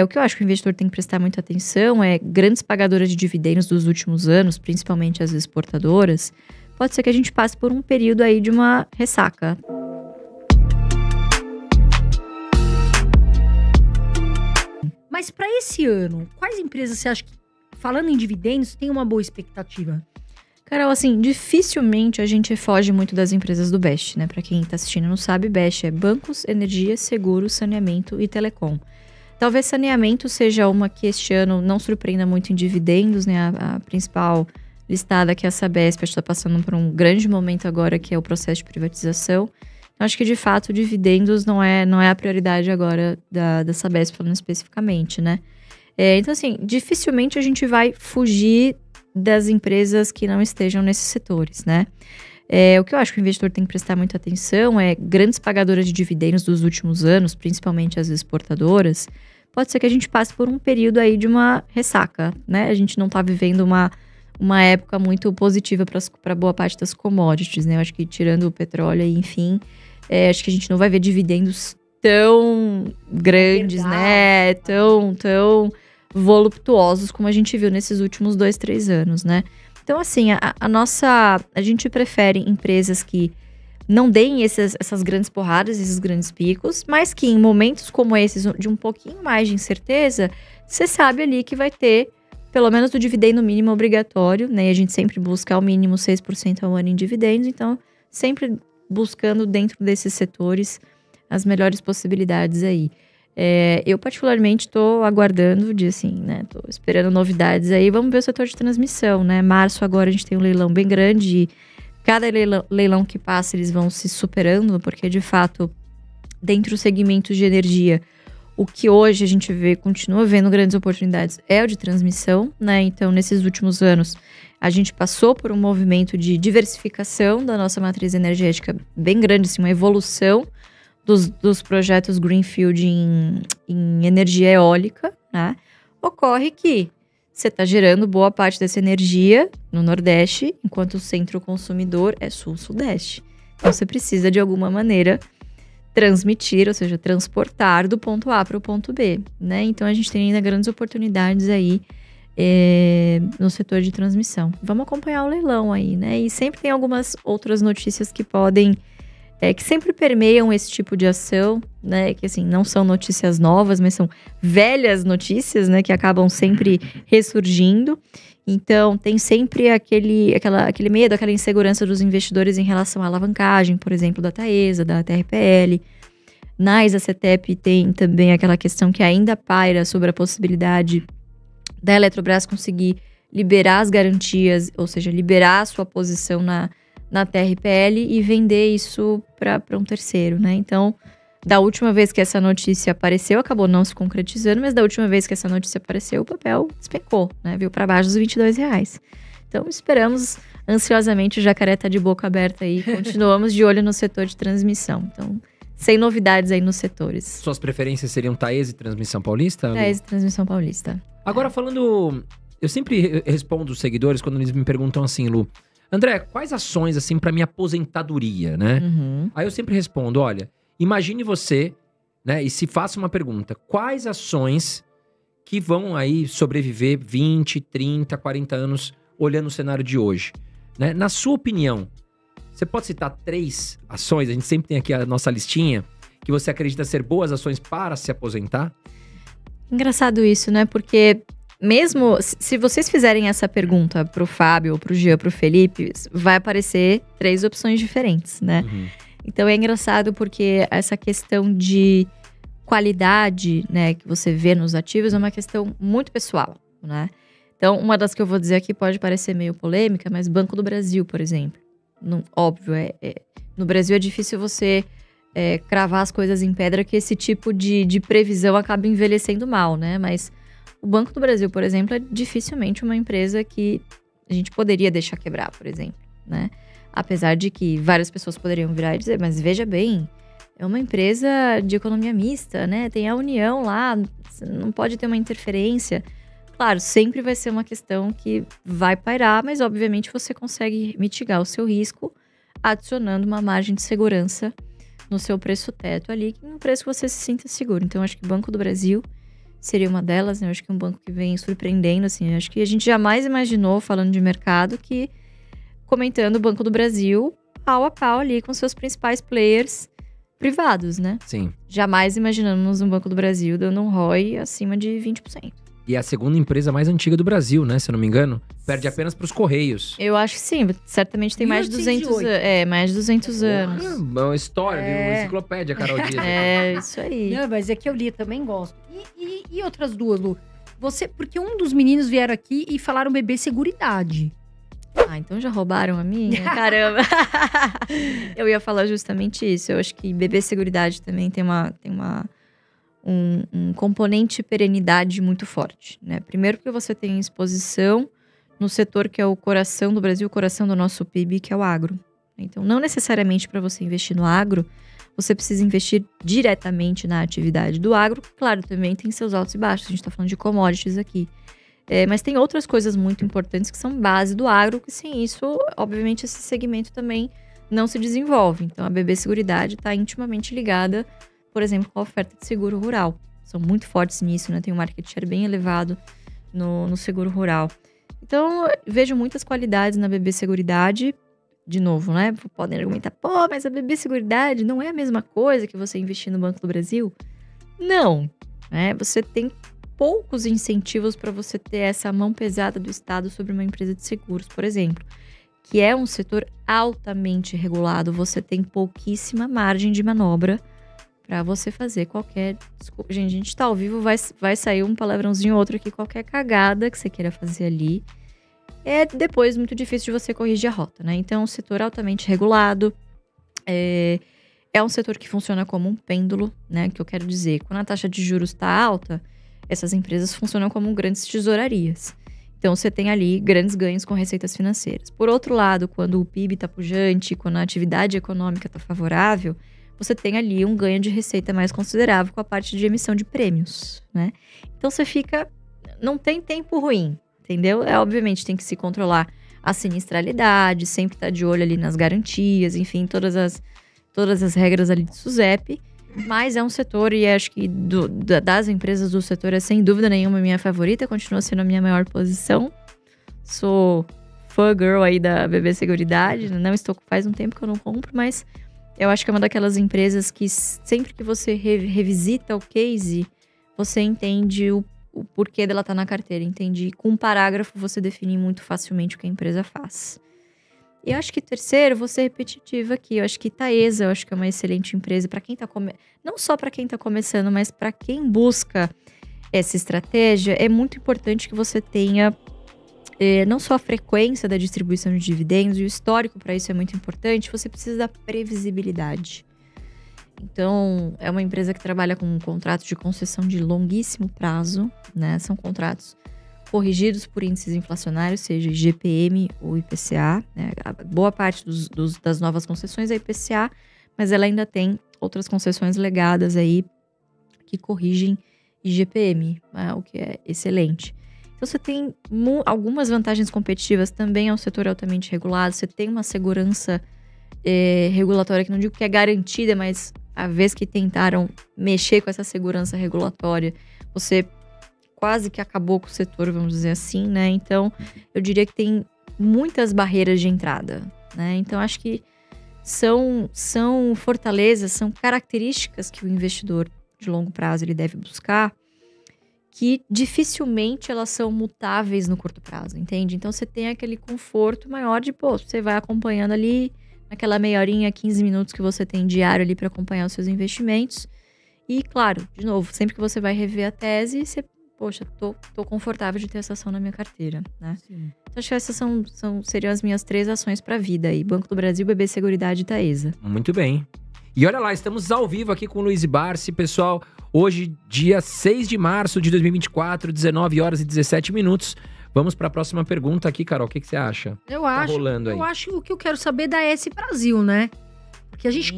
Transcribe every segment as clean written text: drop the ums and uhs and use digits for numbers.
O que eu acho que o investidor tem que prestar muita atenção é grandes pagadoras de dividendos dos últimos anos, principalmente as exportadoras. Pode ser que a gente passe por um período aí de uma ressaca. Mas para esse ano, quais empresas você acha que, falando em dividendos, tem uma boa expectativa? Carol, assim, dificilmente a gente foge muito das empresas do BEST, né? Para quem tá assistindo e não sabe, BEST é bancos, energia, seguros, saneamento e telecom. Talvez saneamento seja uma que este ano não surpreenda muito em dividendos, né? A principal listada, que é a Sabesp, está passando por um grande momento agora, que é o processo de privatização. Então, acho que, de fato, dividendos não é a prioridade agora da Sabesp, falando especificamente, né? Então, assim, dificilmente a gente vai fugir das empresas que não estejam nesses setores, né? O que eu acho que o investidor tem que prestar muita atenção é grandes pagadoras de dividendos dos últimos anos, principalmente as exportadoras. Pode ser que a gente passe por um período aí de uma ressaca, né? A gente não tá vivendo uma época muito positiva para boa parte das commodities, né? Eu acho que tirando o petróleo e enfim, acho que a gente não vai ver dividendos tão grandes, né? Tão voluptuosos como a gente viu nesses últimos 2, 3 anos, né? Então, assim, a gente prefere empresas que não deem essas grandes porradas, esses grandes picos, mas que em momentos como esses, de um pouquinho mais de incerteza, você sabe ali que vai ter pelo menos o dividendo mínimo obrigatório, né? E a gente sempre busca ao mínimo 6% ao ano em dividendos, então sempre buscando dentro desses setores as melhores possibilidades aí. Eu particularmente estou aguardando né? Tô esperando novidades aí. Vamos ver o setor de transmissão, né? Março agora a gente tem um leilão bem grande e cada leilão que passa eles vão se superando, porque de fato, dentre os segmentos de energia, o que hoje a gente continua vendo grandes oportunidades é o de transmissão, né? Então, nesses últimos anos, a gente passou por um movimento de diversificação da nossa matriz energética bem grande, assim, uma evolução dos projetos Greenfield em energia eólica, né? Ocorre que você está gerando boa parte dessa energia no Nordeste, enquanto o centro consumidor é Sul-Sudeste. Então, você precisa, de alguma maneira, transmitir, ou seja, transportar do ponto A para o ponto B, né? Então, a gente tem ainda grandes oportunidades aí no setor de transmissão. Vamos acompanhar o leilão aí, né? E sempre tem algumas outras notícias que podem... que sempre permeiam esse tipo de ação, né? Que, assim, não são notícias novas, mas são velhas notícias, né? Que acabam sempre ressurgindo. Então, tem sempre aquele medo, aquela insegurança dos investidores em relação à alavancagem, por exemplo, da Taesa, da TRPL. Na Isacetep tem também aquela questão que ainda paira sobre a possibilidade da Eletrobras conseguir liberar as garantias, ou seja, liberar a sua posição na TRPL e vender isso para um terceiro, né? Então, da última vez que essa notícia apareceu, acabou não se concretizando, mas da última vez que essa notícia apareceu, o papel despencou, né? Veio para baixo dos R$22. Então, esperamos ansiosamente, o jacaré tá de boca aberta aí, continuamos de olho no setor de transmissão. Então, sem novidades aí nos setores. Suas preferências seriam Taesa e Transmissão Paulista? Taesa e Transmissão Paulista. Agora, falando... Eu sempre respondo os seguidores quando eles me perguntam assim, Lu, André, quais ações, assim, para minha aposentadoria, né? Uhum. Aí eu sempre respondo, olha, imagine você, né, e se faça uma pergunta, quais ações que vão aí sobreviver 20, 30, 40 anos olhando o cenário de hoje, né? Na sua opinião, você pode citar 3 ações, a gente sempre tem aqui a nossa listinha, que você acredita ser boas ações para se aposentar? Engraçado isso, né? Porque mesmo se vocês fizerem essa pergunta pro Fábio, pro Jean, pro Felipe, vai aparecer 3 opções diferentes, né? Uhum. Então é engraçado porque essa questão de qualidade, né, que você vê nos ativos é uma questão muito pessoal, né? Então, uma das que eu vou dizer aqui pode parecer meio polêmica, mas Banco do Brasil, por exemplo. Óbvio, no Brasil é difícil você cravar as coisas em pedra, que esse tipo de previsão acaba envelhecendo mal, né? Mas o Banco do Brasil, por exemplo, é dificilmente uma empresa que a gente poderia deixar quebrar, por exemplo, né? Apesar de que várias pessoas poderiam virar e dizer, mas veja bem, é uma empresa de economia mista, né? Tem a União lá, não pode ter uma interferência. Claro, sempre vai ser uma questão que vai pairar, mas obviamente você consegue mitigar o seu risco adicionando uma margem de segurança no seu preço teto ali, um preço que você se sinta seguro. Então, acho que Banco do Brasil seria uma delas, né? Eu acho que é um banco que vem surpreendendo, assim. Eu acho que a gente jamais imaginou, falando de mercado, que comentando o Banco do Brasil, pau a pau ali com seus principais players privados, né? Sim. Jamais imaginamos um Banco do Brasil dando um ROI acima de 20%. E é a segunda empresa mais antiga do Brasil, né? Se eu não me engano. Perde apenas para os Correios. Eu acho que sim, certamente tem mais de 200 anos. 1808. Mais de 200 anos. É uma história, viu? Enciclopédia, Carol Dias. É, isso aí. Não, mas é que eu li, também gosto. E outras duas, Lu? Porque um dos meninos vieram aqui e falaram bebê seguridade. Ah, então já roubaram a minha? Caramba! Eu ia falar justamente isso. Eu acho que bebê seguridade também tem um componente perenidade muito forte, né? Primeiro porque você tem exposição no setor que é o coração do Brasil, o coração do nosso PIB, que é o agro. Então, não necessariamente para você investir no agro, você precisa investir diretamente na atividade do agro. Claro, também tem seus altos e baixos. A gente está falando de commodities aqui. Mas tem outras coisas muito importantes que são base do agro, que sem isso, obviamente, esse segmento também não se desenvolve. Então, a BB Seguridade está intimamente ligada, por exemplo, com a oferta de seguro rural. São muito fortes nisso, né? Tem um market share bem elevado no seguro rural. Então, vejo muitas qualidades na BB Seguridade. De novo, né? Podem argumentar, pô, mas a BB Seguridade não é a mesma coisa que você investir no Banco do Brasil? Não, né? Você tem poucos incentivos para você ter essa mão pesada do Estado sobre uma empresa de seguros, por exemplo, que é um setor altamente regulado. Você tem pouquíssima margem de manobra para você fazer qualquer... Desculpa, gente, a gente tá ao vivo, vai sair um palavrãozinho ou outro aqui, qualquer cagada que você queira fazer ali. É depois muito difícil de você corrigir a rota, né? Então, é um setor altamente regulado, é um setor que funciona como um pêndulo, né? Que eu quero dizer, quando a taxa de juros está alta, essas empresas funcionam como grandes tesourarias. Então, você tem ali grandes ganhos com receitas financeiras. Por outro lado, quando o PIB está pujante, quando a atividade econômica está favorável, você tem ali um ganho de receita mais considerável com a parte de emissão de prêmios, né? Então, você fica... Não tem tempo ruim, entendeu? Obviamente, tem que se controlar a sinistralidade, sempre estar de olho ali nas garantias, enfim, todas as regras ali de SUSEP. Mas é um setor, e acho que das empresas do setor é sem dúvida nenhuma a minha favorita, continua sendo a minha maior posição. Sou fã girl aí da BB Seguridade, não estou, faz um tempo que eu não compro, mas eu acho que é uma daquelas empresas que sempre que você revisita o case, você entende o porquê dela estar na carteira, entende? Com um parágrafo você define muito facilmente o que a empresa faz. E eu acho que terceiro, vou ser repetitiva aqui, eu acho que Taesa, eu acho que é uma excelente empresa para quem tá não só para quem tá começando, mas para quem busca essa estratégia, é muito importante que você tenha não só a frequência da distribuição de dividendos, e o histórico para isso é muito importante, você precisa da previsibilidade. Então, é uma empresa que trabalha com um contrato de concessão de longuíssimo prazo, né? São contratos corrigidos por índices inflacionários, seja IGPM ou IPCA, né? A boa parte das novas concessões é IPCA, mas ela ainda tem outras concessões legadas aí que corrigem IGPM, né? O que é excelente. Então, você tem algumas vantagens competitivas, também é um setor altamente regulado, você tem uma segurança regulatória, que não digo que é garantida, mas a vez que tentaram mexer com essa segurança regulatória, você quase que acabou com o setor, vamos dizer assim, né? Então, eu diria que tem muitas barreiras de entrada, né? Então, acho que são fortalezas, são características que o investidor de longo prazo ele deve buscar, que dificilmente elas são mutáveis no curto prazo, entende? Então, você tem aquele conforto maior de, você vai acompanhando ali naquela meia horinha, 15 minutos que você tem diário ali para acompanhar os seus investimentos. E, claro, de novo, sempre que você vai rever a tese, você, poxa, tô confortável de ter essa ação na minha carteira, né? Sim. Então, acho que essas seriam as minhas 3 ações para a vida aí. Banco do Brasil, BB Seguridade e Taesa. Muito bem. E olha lá, estamos ao vivo aqui com o Luiz Barsi, pessoal. Hoje, dia 6 de março de 2024, 19 horas e 17 minutos. Vamos para a próxima pergunta aqui, Carol. O que você acha? Eu acho o que eu quero saber da S Brasil, né? Porque a gente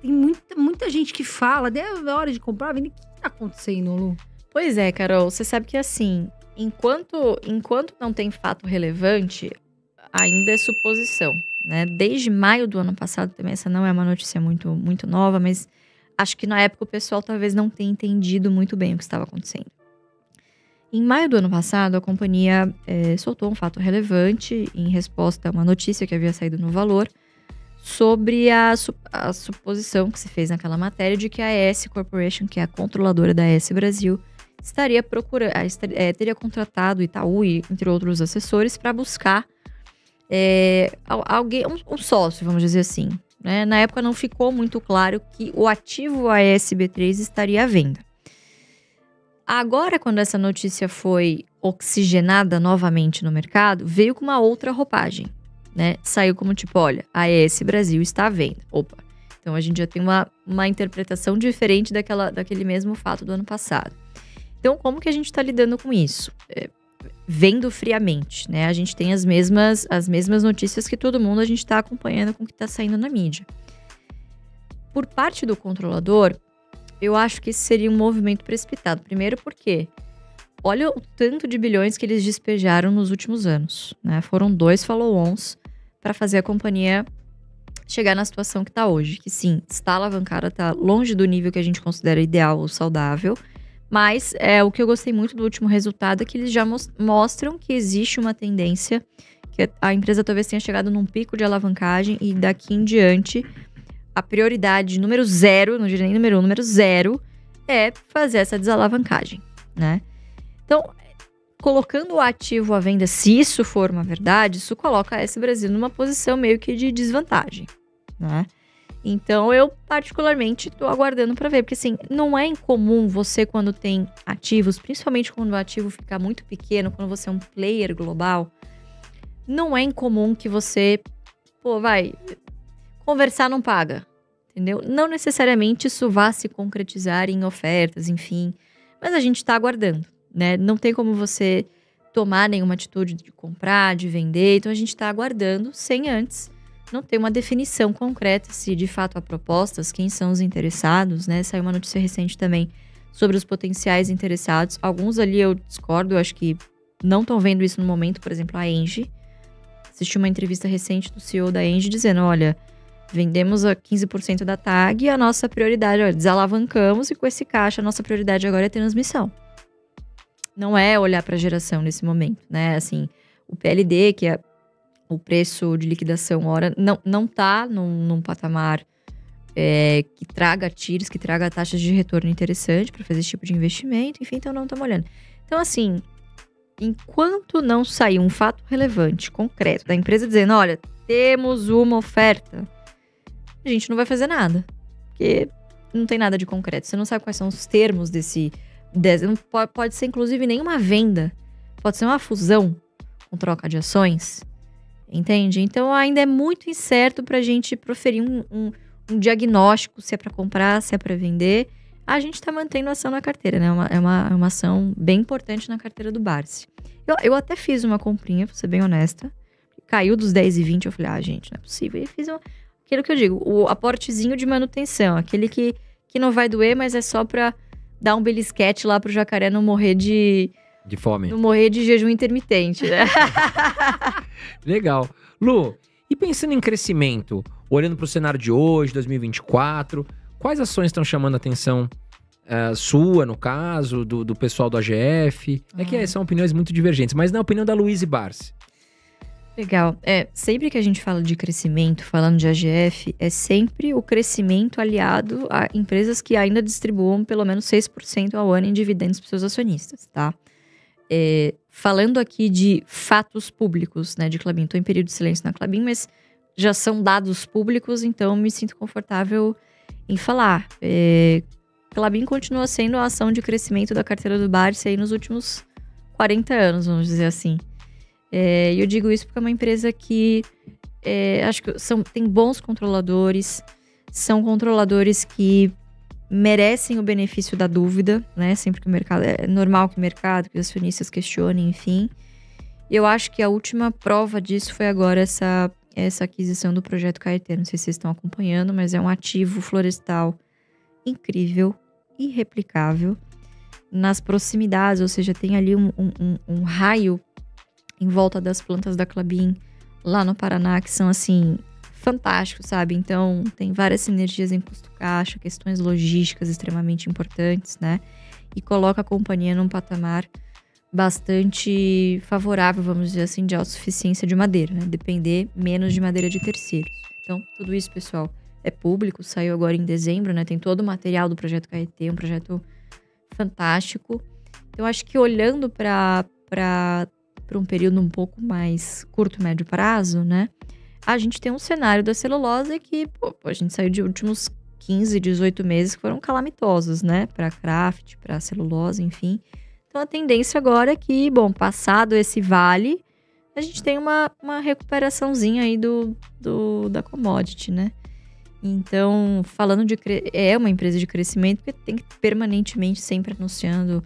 tem muita gente que fala, é hora de comprar, vendo o que tá acontecendo, Lu? Pois é, Carol, você sabe que assim, enquanto não tem fato relevante, ainda é suposição, né? Desde maio do ano passado, também essa não é uma notícia muito, muito nova, mas acho que na época o pessoal talvez não tenha entendido muito bem o que estava acontecendo. Em maio do ano passado, a companhia soltou um fato relevante em resposta a uma notícia que havia saído no Valor sobre a suposição que se fez naquela matéria de que a AES Corporation, que é a controladora da AES Brasil, teria contratado Itaú e entre outros assessores para buscar um sócio, vamos dizer assim. Né? Na época não ficou muito claro que o ativo AES B3 estaria à venda. Agora, quando essa notícia foi oxigenada novamente no mercado, veio com uma outra roupagem. Né? Saiu como tipo, olha, a AES Brasil está à venda. Opa, então a gente já tem uma interpretação diferente daquele mesmo fato do ano passado. Então, como que a gente está lidando com isso? Vendo friamente, né? A gente tem as mesmas notícias que todo mundo, a gente está acompanhando com o que está saindo na mídia. Por parte do controlador, eu acho que esse seria um movimento precipitado. Primeiro porque, olha o tanto de bilhões que eles despejaram nos últimos anos. Né? Foram 2 follow-ons para fazer a companhia chegar na situação que está hoje. Que sim, está alavancada, está longe do nível que a gente considera ideal ou saudável. Mas o que eu gostei muito do último resultado é que eles já mostram que existe uma tendência, que a empresa talvez tenha chegado num pico de alavancagem e daqui em diante a prioridade número 0, não diria nem número 1, número 0, é fazer essa desalavancagem, né? Então, colocando o ativo à venda, se isso for uma verdade, isso coloca a AES Brasil numa posição meio que de desvantagem, né? Então, eu particularmente estou aguardando para ver, porque assim, não é incomum você quando tem ativos, principalmente quando o ativo fica muito pequeno, quando você é um player global, não é incomum que você, conversar não paga, entendeu? Não necessariamente isso vá se concretizar em ofertas, enfim, mas a gente está aguardando, né? Não tem como você tomar nenhuma atitude de comprar, de vender, então a gente está aguardando sem antes não ter uma definição concreta se de fato há propostas, quem são os interessados, né? Saiu uma notícia recente também sobre os potenciais interessados. Alguns ali eu discordo, eu acho que não estão vendo isso no momento, por exemplo, a Engie. Assisti uma entrevista recente do CEO da Engie dizendo, olha, vendemos a 15% da TAG e a nossa prioridade, olha, desalavancamos e com esse caixa a nossa prioridade agora é transmissão. Não é olhar para a geração nesse momento, né? Assim, o PLD, que é o preço de liquidação hora, não está num patamar que traga TIRs, que traga taxas de retorno interessante para fazer esse tipo de investimento, enfim, então não estamos olhando. Então, assim, enquanto não sair um fato relevante, concreto, da empresa dizendo, olha, temos uma oferta, a gente não vai fazer nada, porque não tem nada de concreto. Você não sabe quais são os termos pode ser, inclusive, nenhuma venda. Pode ser uma fusão com troca de ações. Entende? Então, ainda é muito incerto para a gente proferir um diagnóstico, se é para comprar, se é para vender. A gente está mantendo a ação na carteira, né? É uma ação bem importante na carteira do Barsi. Eu até fiz uma comprinha, pra ser bem honesta. Caiu dos 10,20, eu falei, gente, não é possível. E fiz aquilo que eu digo, o aportezinho de manutenção. Aquele que não vai doer, mas é só para dar um belisquete lá pro jacaré não morrer de fome. Não morrer de jejum intermitente, né? Legal. Lu, e pensando em crescimento, olhando para o cenário de hoje, 2024, quais ações estão chamando a atenção sua, no caso, do pessoal do AGF? É que são opiniões muito divergentes, mas na opinião da Luiz Barsi. Legal. Sempre que a gente fala de crescimento, falando de AGF, é sempre o crescimento aliado a empresas que ainda distribuam pelo menos 6% ao ano em dividendos para seus acionistas, tá? Falando aqui de fatos públicos, né, de Klabin. Estou em período de silêncio na Klabin, mas já são dados públicos, então me sinto confortável em falar. Klabin continua sendo a ação de crescimento da carteira do Barsi aí nos últimos 40 anos, vamos dizer assim. E eu digo isso porque é uma empresa que acho que tem bons controladores, são controladores que merecem o benefício da dúvida, né? Sempre que o mercado... É normal que o mercado, que os acionistas questionem, enfim. Eu acho que a última prova disso foi agora essa aquisição do Projeto Caeté. Não sei se vocês estão acompanhando, mas é um ativo florestal incrível, irreplicável, nas proximidades, ou seja, tem ali um raio em volta das plantas da Klabin, lá no Paraná, que são, assim, fantásticos, sabe? Então, tem várias sinergias em custo-caixa, questões logísticas extremamente importantes, né? E coloca a companhia num patamar bastante favorável, vamos dizer assim, de autossuficiência de madeira, né? Depender menos de madeira de terceiros. Então, tudo isso, pessoal, é público, saiu agora em dezembro, né? Tem todo o material do Projeto Caetê, um projeto fantástico. Então, acho que olhando para um período um pouco mais curto, médio prazo, né? A gente tem um cenário da celulose que, a gente saiu de últimos 15, 18 meses que foram calamitosos, né? Para craft, para celulose, enfim. Então, a tendência agora é que, passado esse vale, a gente tem uma recuperaçãozinha aí da commodity, né? Então, falando é uma empresa de crescimento porque tem que permanentemente sempre anunciando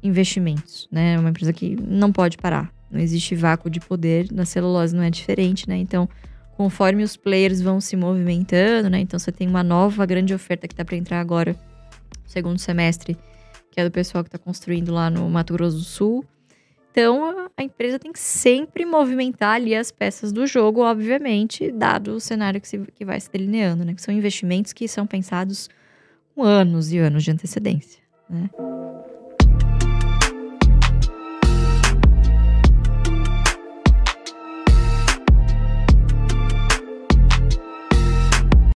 investimentos, né? É uma empresa que não pode parar. Não existe vácuo de poder. Na celulose não é diferente, né? Então, conforme os players vão se movimentando, né? Então, você tem uma nova grande oferta que tá para entrar agora, no segundo semestre, que é do pessoal que está construindo lá no Mato Grosso do Sul. Então, a empresa tem que sempre movimentar ali as peças do jogo, obviamente, dado o cenário que vai se delineando, né? Que são investimentos que são pensados com anos e anos de antecedência, né?